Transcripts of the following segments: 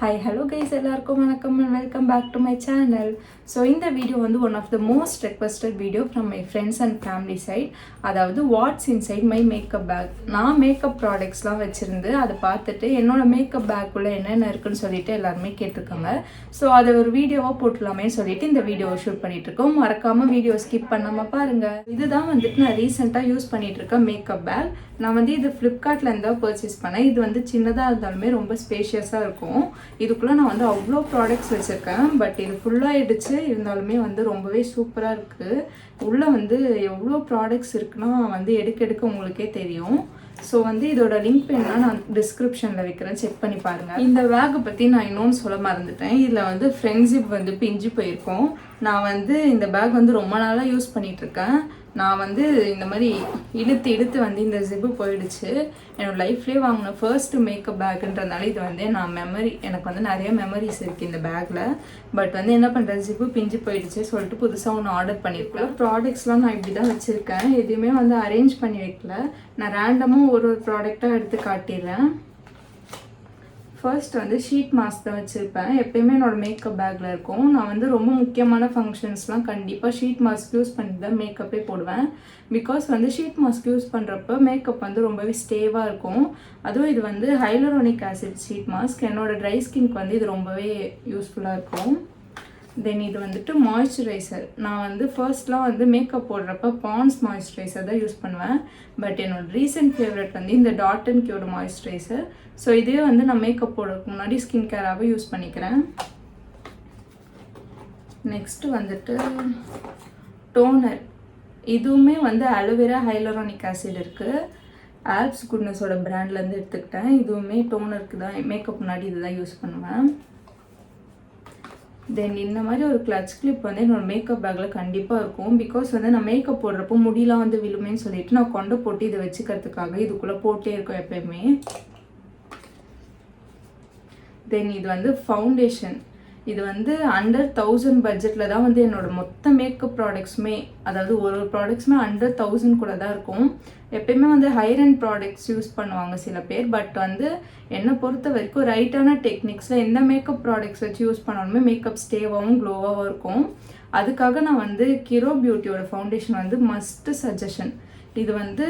Hi, hello guys, எல்லாருக்கும் வணக்கம் and welcome back to my channel. So இந்த video வந்து one of the most requested video from my friends and family side. அதாவது what's inside my makeup bag. நான் makeup ப்ராடக்ட்ஸ்லாம் வச்சுருந்து அதை பார்த்துட்டு என்னோட மேக்கப் பேக்குள்ளே என்னென்ன இருக்குன்னு சொல்லிட்டு எல்லாருமே கேட்டிருக்காங்க. ஸோ அதை ஒரு வீடியோவாக போட்டுலாமே சொல்லிட்டு இந்த வீடியோவை ஷூட் பண்ணிட்டு இருக்கோம். மறக்காமல் வீடியோ ஸ்கிப் பண்ணாமல் பாருங்கள். இதுதான் வந்துட்டு நான் ரீசெண்டாக யூஸ் பண்ணிட்டு இருக்கேன் மேக்கப் பேக். நான் வந்து இது ஃப்ளிப்கார்ட்லேருந்து தான் பர்ச்சேஸ் பண்ணேன். இது வந்து சின்னதாக இருந்தாலுமே ரொம்ப ஸ்பேஷியஸாக இருக்கும். இதுக்குள்ளே நான் வந்து அவ்வளோ ப்ராடக்ட்ஸ் வச்சுருக்கேன். பட் இது ஃபுல்லாகிடுச்சு இருந்தாலுமே வந்து ரொம்பவே சூப்பராக இருக்குது. உள்ளே வந்து எவ்வளோ ப்ராடக்ட்ஸ் இருக்குன்னா வந்து எடுக்க உங்களுக்கே தெரியும். ஸோ வந்து இதோட லிங்க் வேணுன்னா நான் டிஸ்கிரிப்ஷனில் வைக்கிறேன், செக் பண்ணி பாருங்கள். இந்த பேக்கை பற்றி நான் இன்னொன்று சொல்ல மறந்துட்டேன். இதில் வந்து ஃப்ரண்ட் ஜிப் வந்து பிஞ்சு போயிருக்கோம். நான் வந்து இந்த பேக் வந்து ரொம்ப நாளாக யூஸ் பண்ணிகிட்ருக்கேன். நான் வந்து இந்த மாதிரி இழுத்து வந்து இந்த ஜிப்பு போயிடுச்சு. என்னோடய லைஃப்லேயே வாங்கின ஃபர்ஸ்ட் மேக்கப் பேக்குன்றதுனால இது வந்து நான் எனக்கு வந்து நிறைய மெமரிஸ் இருக்குது இந்த பேக்கில். பட் வந்து என்ன பண்ணுறது, ஜிப்பு பிஞ்சு போயிடுச்சு சொல்லிட்டு புதுசாக ஒன்று ஆர்டர் பண்ணியிருக்கேன். ப்ராடக்ட்ஸ்லாம் நான் இப்படி தான் வச்சுருக்கேன். எதுவுமே வந்து அரேஞ்ச் பண்ணி வைக்கல. நான் ரேண்டமாக ஒரு ப்ராடக்டாக எடுத்து காட்டிடுறேன். ஃபர்ஸ்ட் வந்து ஷீட் மாஸ்க் தான் வச்சுருப்பேன். எப்போயுமே என்னோடய மேக்கப் பேக்கில் இருக்கும். நான் வந்து ரொம்ப முக்கியமான ஃபங்க்ஷன்ஸ்லாம் கண்டிப்பாக ஷீட் மாஸ்க் யூஸ் பண்ணி தான் மேக்கப்பே போடுவேன். பிகாஸ் வந்து ஷீட் மாஸ்க் யூஸ் பண்ணுறப்ப மேக்கப் வந்து ரொம்பவே ஸ்டேவாக இருக்கும். அதுவும் இது வந்து ஹைலரோனிக் ஆசிட் ஷீட் மாஸ்க். என்னோடய ட்ரை ஸ்கின்க்கு வந்து இது ரொம்பவே யூஸ்ஃபுல்லாக இருக்கும். தென் இது வந்துட்டு மாய்ஸ்சரைசர். நான் வந்து ஃபர்ஸ்ட்லாம் வந்து மேக்கப் போடுறப்ப பாண்ட்ஸ் மாய்ஸ்சரைசர் தான் யூஸ் பண்ணுவேன். பட் என்னோட ரீசெண்ட் ஃபேவரட் வந்து இந்த டாட் அண்ட் கியோட மாய்ஸ்சரைசர். ஸோ இதே வந்து நான் மேக்கப் போடுறதுக்கு முன்னாடி ஸ்கின் கேராகவே யூஸ் பண்ணிக்கிறேன். நெக்ஸ்ட்டு வந்துட்டு டோனர். இதுவுமே வந்து அலோவேரா ஹைலரோனிக் ஆசிட் இருக்குது. ஆல்ப்ஸ் குட்னஸோட பிராண்ட்லேருந்து எடுத்துக்கிட்டேன். இதுவுமே டோனருக்கு தான் மேக்கப் முன்னாடி இதுதான் யூஸ் பண்ணுவேன். தென் இந்த மாதிரி ஒரு கிளட்ச் கிளிப் வந்து என்னோடய மேக்கப் பேக்கில் கண்டிப்பாக இருக்கும். பிகாஸ் வந்து நான் மேக்கப் போடுறப்போ முடியெலாம் வந்து விழுமேன்னு சொல்லிட்டு நான் கொண்டு போட்டு இதை வச்சுக்கிறதுக்காக இதுக்குள்ளே போட்டே இருக்கோம் எப்போயுமே. தென் இது வந்து ஃபவுண்டேஷன். இது வந்து அண்டர் 1000 பட்ஜெட்டில் தான் வந்து என்னோடய மொத்த மேக்கப் ப்ராடக்ட்ஸுமே, அதாவது ஒரு ப்ராடக்ட்ஸுமே அண்டர் 1000 கூட தான் இருக்கும். எப்பயுமே வந்து ஹையர் அண்ட் ப்ராடக்ட்ஸ் யூஸ் பண்ணுவாங்க சில பேர். பட் வந்து என்னை பொறுத்த வரைக்கும் ரைட்டான டெக்னிக்ஸில் எந்த மேக்கப் ப்ராடக்ட்ஸ் வச்சு யூஸ் பண்ணாலுமே மேக்கப் ஸ்டேவாகவும் க்ளோவாகவும் இருக்கும். அதுக்காக நான் வந்து கிரோ பியூட்டியோட ஃபவுண்டேஷன் வந்து மஸ்ட்டு சஜஷன். இது வந்து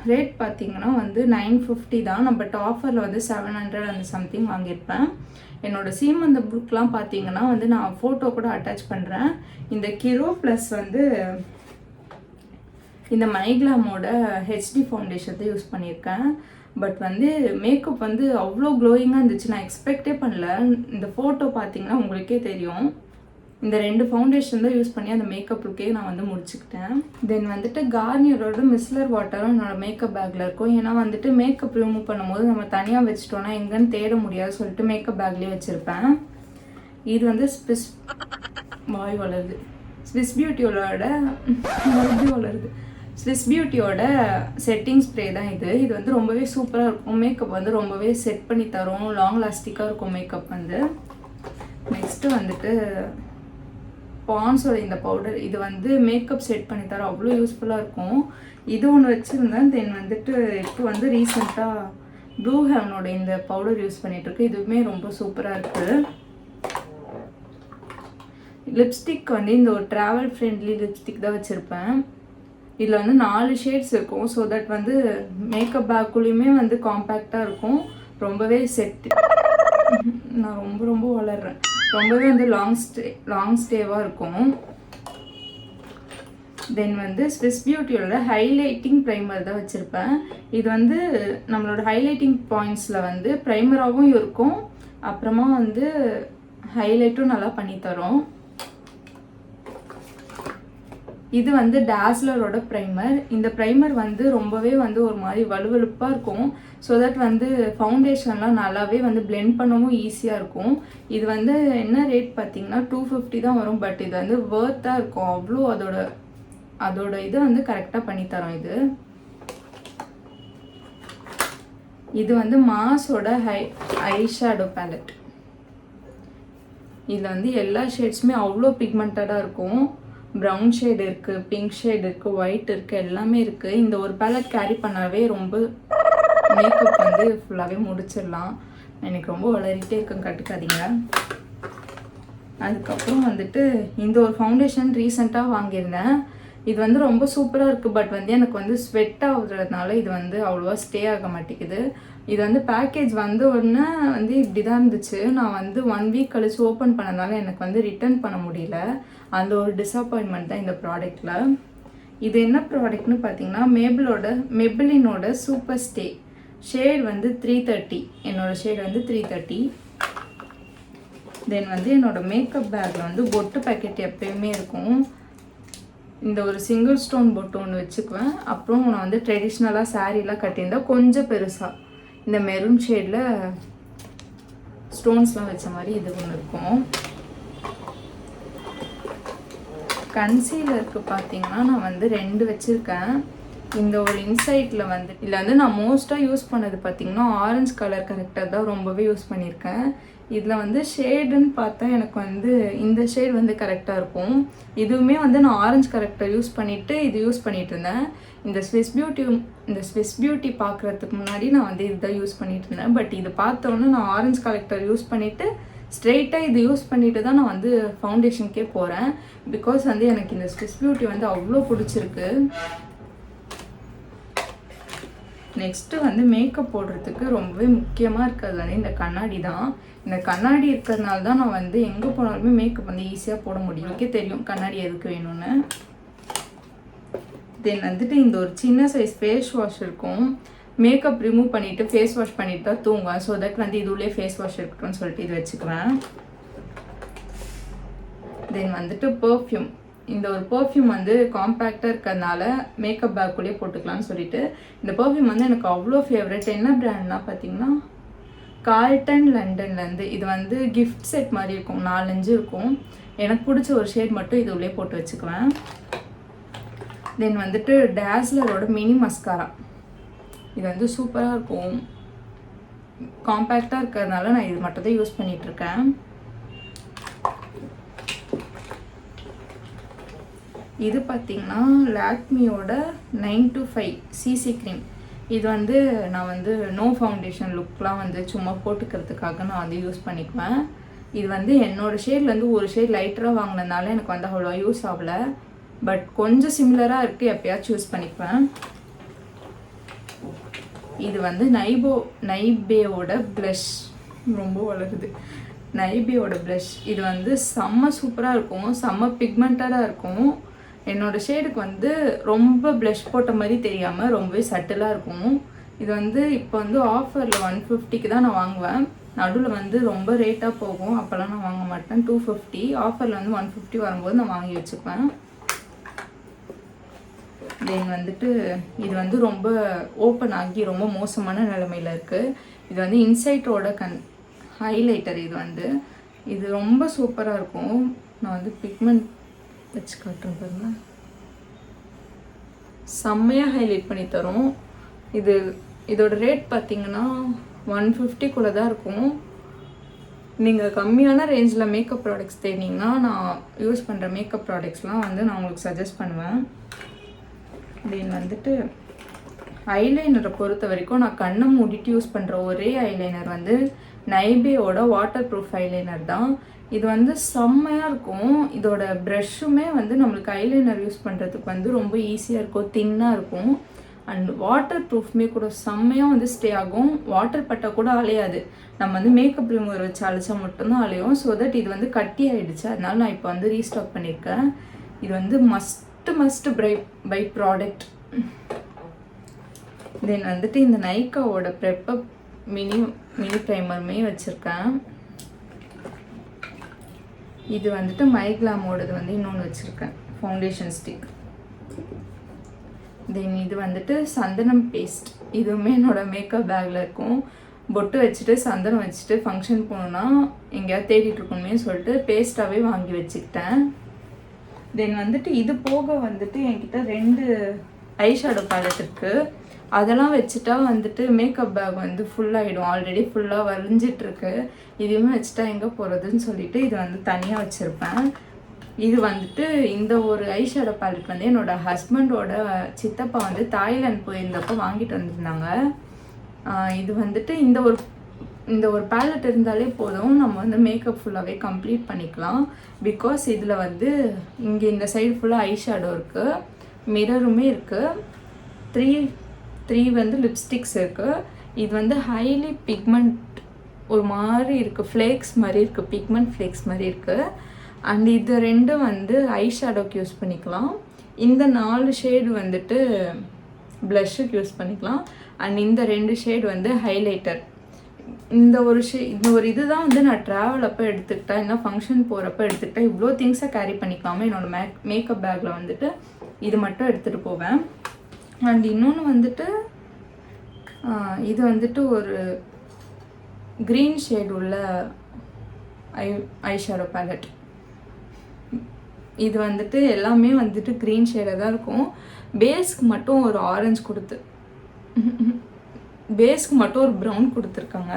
ரேட் பார்த்திங்கன்னா வந்து 950 தான். நான் பட் ஆஃபரில் வந்து 700 அந்த சம்திங் வாங்கியிருப்பேன். என்னோடய சீமந்த புக்லாம் பார்த்தீங்கன்னா வந்து நான் ஃபோட்டோ கூட அட்டாச் பண்ணுறேன். இந்த கிரோ ப்ளஸ் வந்து இந்த மைக்லாமோட ஹெச்டி ஃபவுண்டேஷன் தான் யூஸ் பண்ணியிருக்கேன். பட் வந்து மேக்கப் வந்து அவ்வளோ க்ளோயிங்காக இருந்துச்சு. நான் எக்ஸ்பெக்டே பண்ணல. இந்த ஃபோட்டோ பார்த்தீங்கன்னா உங்களுக்கே தெரியும். இந்த 2 ஃபவுண்டேஷன் தான் யூஸ் பண்ணி அந்த மேக்கப் லுக்கே நான் வந்து முடிச்சுக்கிட்டேன். தென் வந்துட்டு கார்னியரோட மிஸ்லர் வாட்டரும் என்னோட மேக்கப் பேக்கில் இருக்கும். ஏன்னா வந்துட்டு மேக்கப் ரிமூவ் பண்ணும்போது நம்ம தனியாக வச்சுட்டோன்னா எங்கன்னு தேட முடியாது சொல்லிட்டு மேக்கப் பேக்லேயே வச்சுருப்பேன். இது வந்து ஸ்விஸ் பியூட்டியோட செட்டிங் ஸ்ப்ரே தான் இது. இது வந்து ரொம்பவே சூப்பராக இருக்கும். மேக்கப் வந்து ரொம்பவே செட் பண்ணி தரும். லாங் லாஸ்டிக்காக இருக்கும் மேக்கப் வந்து. நெக்ஸ்ட்டு வந்துட்டு பாண்ட்ஸோட இந்த பவுடர். இது வந்து மேக்கப் செட் பண்ணி தரோம், அவ்வளோ யூஸ்ஃபுல்லாக இருக்கும். இது ஒன்று வச்சுருந்தேன். தென் வந்துட்டு இப்போ வந்து ரீசெண்டாக ப்ளூ ஹெவனோட இந்த பவுடர் யூஸ் பண்ணிகிட்ருக்கு. இதுவுமே ரொம்ப சூப்பராக இருக்குது. லிப்ஸ்டிக் வந்து இந்த ஒரு ட்ராவல் ஃப்ரெண்ட்லி லிப்ஸ்டிக் தான் வச்சுருப்பேன். இதில் வந்து 4 ஷேட்ஸ் இருக்கும். ஸோ தட் வந்து மேக்கப் பேக்குள்ளேயுமே வந்து காம்பேக்டாக இருக்கும். ரொம்பவே நான் ரொம்ப வளர்றேன். ரொம்பவே வந்து லாங் ஸ்டேவாக இருக்கும். தென் வந்து ஸ்விஸ் பியூட்டியோட ஹைலைட்டிங் ப்ரைமர் தான் வச்சுருப்பேன். இது வந்து நம்மளோட ஹைலைட்டிங் பாயிண்ட்ஸில் வந்து ப்ரைமராகவும் இருக்கும், அப்புறமா வந்து ஹைலைட்டும் நல்லா பண்ணித்தரும். இது வந்து டாஸ்லரோட ப்ரைமர். இந்த ப்ரைமர் வந்து ரொம்பவே வந்து ஒரு மாதிரி வலுவலுப்பாக இருக்கும். ஸோ தட் வந்து ஃபவுண்டேஷன்லாம் நல்லாவே வந்து பிளெண்ட் பண்ணவும் ஈஸியாக இருக்கும். இது வந்து என்ன ரேட் பார்த்திங்கன்னா 250 தான் வரும். பட் இது வந்து வர்த்தாக இருக்கும். அவ்வளோ அதோட இதை வந்து கரெக்டாக பண்ணித்தரோம். இது வந்து மாஸோட ஐ ஷேடோ பேலட். இதில் வந்து எல்லா ஷேட்ஸுமே அவ்வளோ பிக்மெண்டடாக இருக்கும். ப்ரௌன் ஷேட் இருக்குது, பிங்க் ஷேட் இருக்குது, ஒயிட் இருக்குது, எல்லாமே இருக்குது. இந்த ஒரு பேலட் கேரி பண்ணாவே ரொம்ப மேக்கப் வந்து ஃபுல்லாகவே முடிச்சிடலாம். எனக்கு ரொம்ப வளரிட்டே இருக்கும், கட்டுக்காதீங்க. அதுக்கப்புறம் வந்துட்டு இந்த ஒரு ஃபவுண்டேஷன் ரீசெண்டாக வாங்கியிருந்தேன். இது வந்து ரொம்ப சூப்பராக இருக்குது. பட் வந்து எனக்கு வந்து ஸ்வெட் ஆகுறதுனால இது வந்து அவ்வளோவா ஸ்டே ஆக மாட்டேங்குது. இது வந்து பேக்கேஜ் வந்த உடனே வந்து இப்படி தான் இருந்துச்சு. நான் வந்து 1 வீக் கழிச்சு ஓப்பன் பண்ணனால எனக்கு வந்து ரிட்டர்ன் பண்ண முடியல. அந்த ஒரு டிஸப்பாயின்மெண்ட் தான் இந்த ப்ராடக்டில். இது என்ன ப்ராடக்ட்னு பார்த்தீங்கன்னா மெபிலினோட சூப்பர் ஸ்டே ஷேட் வந்து 330. என்னோடய ஷேட் வந்து 330. தென் வந்து என்னோடய மேக்கப் பேக்கில் வந்து பொட்டு பேக்கெட் எப்பயுமே இருக்கும். இந்த ஒரு சிங்கிள் ஸ்டோன் பொட்டு ஒன்று வச்சுக்குவேன். அப்புறம் நான் வந்து ட்ரெடிஷ்னலாக சாரீலாம் கட்டியிருந்தால் கொஞ்சம் பெருசாக இந்த மெரூன் ஷேடில் ஸ்டோன்ஸ்லாம் வச்ச மாதிரி இது ஒன்று இருக்கும். கன்சீலருக்கு பார்த்தீங்கன்னா நான் வந்து 2 வச்சுருக்கேன். இந்த ஒரு இன்சைட்டில் வந்து இதில் வந்து நான் மோஸ்ட்டாக யூஸ் பண்ணது பார்த்திங்கன்னா ஆரஞ்சு கலர் கரெக்டாக தான் ரொம்பவே யூஸ் பண்ணியிருக்கேன். இதில் வந்து ஷேடுன்னு பார்த்தா எனக்கு வந்து இந்த ஷேட் வந்து கரெக்டாக இருக்கும். இதுவுமே வந்து நான் ஆரஞ்சு கரெக்டர் யூஸ் பண்ணிவிட்டு இது யூஸ் பண்ணிகிட்டு இருந்தேன். இந்த ஸ்விஸ் பியூட்டி பார்க்குறதுக்கு முன்னாடி நான் வந்து இதுதான் யூஸ் பண்ணிகிட்டு இருந்தேன். பட் இது பார்த்தோன்னே நான் ஆரஞ்சு கரெக்டர் யூஸ் பண்ணிவிட்டு ஸ்ட்ரெயிட்டாக இது யூஸ் பண்ணிவிட்டு தான் நான் வந்து ஃபவுண்டேஷனுக்கே போகிறேன். பிகாஸ் வந்து எனக்கு இந்த ஸ்விஸ் பியூட்டி வந்து அவ்வளோ பிடிச்சிருக்கு. நெக்ஸ்ட்டு வந்து மேக்கப் போடுறதுக்கு ரொம்பவே முக்கியமாக இருக்கிறது வந்து இந்த கண்ணாடி தான். இந்த கண்ணாடி இருக்கிறதுனால தான் நான் வந்து எங்கே போனாலுமே மேக்கப் வந்து ஈஸியாக போட முடியும். எனக்கே தெரியும் கண்ணாடி எதுக்கு வேணும்னு. தென் வந்துட்டு இந்த ஒரு சின்ன சைஸ் ஃபேஸ் வாஷ் இருக்கும். மேக்கப் ரிமூவ் பண்ணிவிட்டு ஃபேஸ் வாஷ் பண்ணிட்டு தான் தூங்குவேன். ஸோ தட் வந்து இதுலேயே ஃபேஸ் வாஷ் இருக்கட்டும்னு சொல்லிட்டு இது வச்சுக்குவேன். தென் வந்துட்டு பர்ஃப்யூம். இந்த ஒரு பர்ஃப்யூம் வந்து காம்பேக்டாக இருக்கிறதுனால மேக்கப் பேக்குள்ளேயே போட்டுக்கலாம்னு சொல்லிட்டு இந்த பர்ஃப்யூம் வந்து எனக்கு அவ்வளோ ஃபேவரட். என்ன பிராண்ட்னா பார்த்தீங்கன்னா கால்டன் லண்டன்லேருந்து. இது வந்து கிஃப்ட் செட் மாதிரி இருக்கும், 4-5 இருக்கும். எனக்கு பிடிச்ச ஒரு ஷேட் மட்டும் இது உள்ளே போட்டு வச்சுக்குவேன். தென் வந்துட்டு டேஸ்லரோட மினி மஸ்காரா. இது வந்து சூப்பராக இருக்கும். காம்பேக்டாக இருக்கிறதுனால நான் இது மட்டும் தான் யூஸ் பண்ணிகிட்ருக்கேன். இது பார்த்திங்கன்னா லாக்மியோட 925 சிசி க்ரீம். இது வந்து நான் வந்து நோ ஃபவுண்டேஷன் லுக்லாம் வந்து சும்மா போட்டுக்கிறதுக்காக நான் வந்து யூஸ் பண்ணிக்குவேன். இது வந்து என்னோடய ஷேட்லேருந்து ஒரு ஷேட் லைட்டராக வாங்கினதுனால எனக்கு வந்து அவ்வளோ யூஸ் ஆகலை. பட் கொஞ்சம் சிமிலராக இருக்குது, எப்போயாச்சும் யூஸ் பண்ணிக்குவேன். இது வந்து நைபேவோட ப்ளஷ். ரொம்ப வளருது. நைபேவோட ப்ளஷ் இது வந்து செம்ம சூப்பராக இருக்கும், செம்ம பிக்மெண்டடாக இருக்கும். என்னோடய ஷேடுக்கு வந்து ரொம்ப ப்ளஷ் போட்ட மாதிரி தெரியாமல் ரொம்பவே சட்டிலாக இருக்கும். இது வந்து இப்போ வந்து ஆஃபரில் 150க்கு தான் நான் வாங்குவேன். நடுவில் வந்து ரொம்ப ரேட்டாக போகும், அப்போல்லாம் நான் வாங்க மாட்டேன். 250 ஆஃபரில் வந்து 150 வரும்போது நான் வாங்கி வச்சுப்பேன். தென் வந்துட்டு இது வந்து ரொம்ப ஓப்பன் ஆகி ரொம்ப மோசமான நிலைமையில் இருக்குது. இது வந்து இன்சைட்டோட ஹைலைட்டர். இது ரொம்ப சூப்பராக இருக்கும். நான் வந்து பிக்மெண்ட் வச்சு காட்டுறேன் பாருங்க. செம்மையாக ஹைலைட் பண்ணி தரும். இதோட ரேட் பார்த்தீங்கன்னா 150குள்ளே தான் இருக்கும். நீங்கள் கம்மியான ரேஞ்சில் மேக்கப் ப்ராடக்ட்ஸ் தேடினீங்கன்னா நான் யூஸ் பண்ணுற மேக்கப் ப்ராடக்ட்ஸ்லாம் வந்து நான் உங்களுக்கு சஜஸ்ட் பண்ணுவேன். தென் வந்துட்டு ஐலைனரை பொறுத்த வரைக்கும் நான் கண்ணை மூடிட்டு யூஸ் பண்ணுற ஒரே ஐலைனர் வந்து நைபேவோட வாட்டர் ப்ரூஃப் ஐலைனர் தான். இது வந்து செம்மையாக இருக்கும். இதோட ப்ரஷ்ஷுமே வந்து நம்மளுக்கு ஐலைனர் யூஸ் பண்ணுறதுக்கு வந்து ரொம்ப ஈஸியாக இருக்கும், தின்னாக இருக்கும். அண்ட் வாட்டர் ப்ரூஃப்மே கூட செம்மையாக வந்து ஸ்டே ஆகும். வாட்டர் பட்டால் கூட அலையாது. நம்ம வந்து மேக்கப் ரிமூவர் வச்சு அழைச்சா மட்டும்தான் அலையும். ஸோ தட் இது வந்து கட்டி ஆகிடுச்சு, அதனால நான் இப்போ வந்து ரீஸ்டாக் பண்ணியிருக்கேன். இது வந்து மஸ்ட் பை ப்ராடக்ட். தென் வந்துட்டு இந்த நைக்காவோட ப்ரெப்பப் மினி ப்ரைமருமே வச்சுருக்கேன். இது வந்துட்டு மைக்லாமோடது வந்து இன்னொன்று வச்சுருக்கேன், ஃபவுண்டேஷன் ஸ்டிக். தென் இது வந்துட்டு சந்தனம் பேஸ்ட். இதுவுமே என்னோடய மேக்கப் பேக்கில் இருக்கும். பொட்டு வச்சுட்டு சந்தனம் வச்சுட்டு ஃபங்க்ஷன் போகணுன்னா எங்கேயாவது தேடிட்டுருக்கணுமே சொல்லிட்டு பேஸ்ட்டாகவே வாங்கி வச்சுக்கிட்டேன். தென் வந்துட்டு இது போக வந்துட்டு என்கிட்ட 2 ஐஷேடோ பேலட் இருக்குது. அதெல்லாம் வச்சுட்டா வந்துட்டு மேக்கப் பேக் வந்து ஃபுல்லாகிடும். ஆல்ரெடி ஃபுல்லாக வலிஞ்சிட்ருக்கு. இதுவுமே வச்சுட்டா எங்கே போகிறதுன்னு சொல்லிட்டு இது வந்து தனியாக வச்சுருப்பேன். இது வந்துட்டு இந்த ஒரு ஐஷேடோ பேலட் வந்து என்னோடய ஹஸ்பண்டோட சித்தப்பா வந்து தாய்லாந்து போயிருந்தப்போ வாங்கிட்டு வந்திருந்தாங்க. இது வந்துட்டு இந்த ஒரு இந்த ஒரு பேலட் இருந்தாலே போதும், நம்ம வந்து மேக்கப் ஃபுல்லாகவே கம்ப்ளீட் பண்ணிக்கலாம். பிகாஸ் இதில் வந்து இங்கே இந்த சைடு ஃபுல்லாக ஐ ஷேடோ இருக்குது, மிரருமே இருக்குது, த்ரீ வந்து லிப்ஸ்டிக்ஸ் இருக்குது. இது வந்து ஹைலி பிக்மெண்ட் ஒரு மாதிரி இருக்குது, ஃப்ளேக்ஸ் மாதிரி இருக்குது, பிக்மெண்ட் ஃப்ளேக்ஸ் மாதிரி இருக்குது. அண்ட் இது ரெண்டும் வந்து ஐ ஷேடோக்கு யூஸ் பண்ணிக்கலாம். இந்த 4 ஷேடு வந்துட்டு ப்ளஷ்ஷுக்கு யூஸ் பண்ணிக்கலாம். அண்ட் இந்த 2 ஷேடு வந்து ஹைலைட்டர். இந்த ஒரு இதுதான் வந்து நான் ட்ராவல் அப்போ எடுத்துக்கிட்டேன், இல்லை ஃபங்க்ஷன் போகிறப்ப எடுத்துக்கிட்டேன். இவ்வளோ திங்ஸை கேரி பண்ணிக்காமல் என்னோடய மேக்கப் பேக்கில் வந்துட்டு இது மட்டும் எடுத்துகிட்டு போவேன். அண்ட் இன்னொன்று வந்துட்டு இது வந்துட்டு ஒரு க்ரீன் ஷேட் உள்ள ஐ ஷேடோ பேலட். இது வந்துட்டு எல்லாமே வந்துட்டு க்ரீன் ஷேடாக தான் இருக்கும். பேஸ்க்கு மட்டும் ஒரு ஆரஞ்சு பேஸ்க்கு மட்டும் ஒரு ப்ரௌன் கொடுத்துருக்காங்க.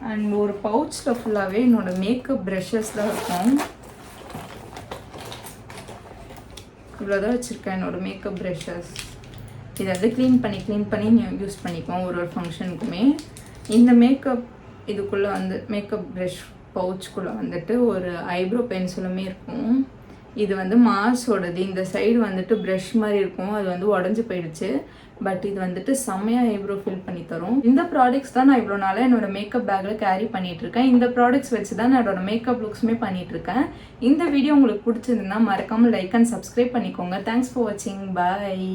அண்ட் ஒரு பவுச்சில் ஃபுல்லாகவே என்னோடய மேக்கப் ப்ரஷஸ் தான் இருக்கும். இவ்வளோதான் வச்சுருக்கேன் என்னோடய மேக்கப் ப்ரஷஸ். இதை வந்து க்ளீன் பண்ணி யூஸ் பண்ணிக்குவோம் ஒரு ஃபங்க்ஷனுக்குமே. இந்த மேக்கப் இதுக்குள்ளே வந்து மேக்கப் ப்ரஷ் பவுச்சுக்குள்ளே வந்துட்டு ஒரு ஐப்ரோ பென்சிலுமே இருக்கும். இது வந்து மார்ஸோடது. இந்த சைடு வந்துட்டு ப்ரஷ் மாதிரி இருக்கும், அது வந்து உடஞ்சி போயிடுச்சு. பட் இது வந்துட்டு செம்மையாக ஐப்ரோ ஃபில் பண்ணி தரும். இந்த ப்ராடக்ட்ஸ் தான் நான் இவ்வளோ நாளாக என்னோடய மேக்கப் பேக்கில் கேரி பண்ணிகிட்ருக்கேன். இந்த ப்ராடக்ட்ஸ் வச்சு தான் நான் என்னோடய மேக்கப் லுக்ஸுமே பண்ணிகிட்ருக்கேன். இந்த வீடியோ உங்களுக்கு பிடிச்சிருந்துன்னா மறக்காமல் லைக் அண்ட் சப்ஸ்கிரைப் பண்ணிக்கோங்க. தேங்க்ஸ் ஃபார் வாட்சிங். பாய்.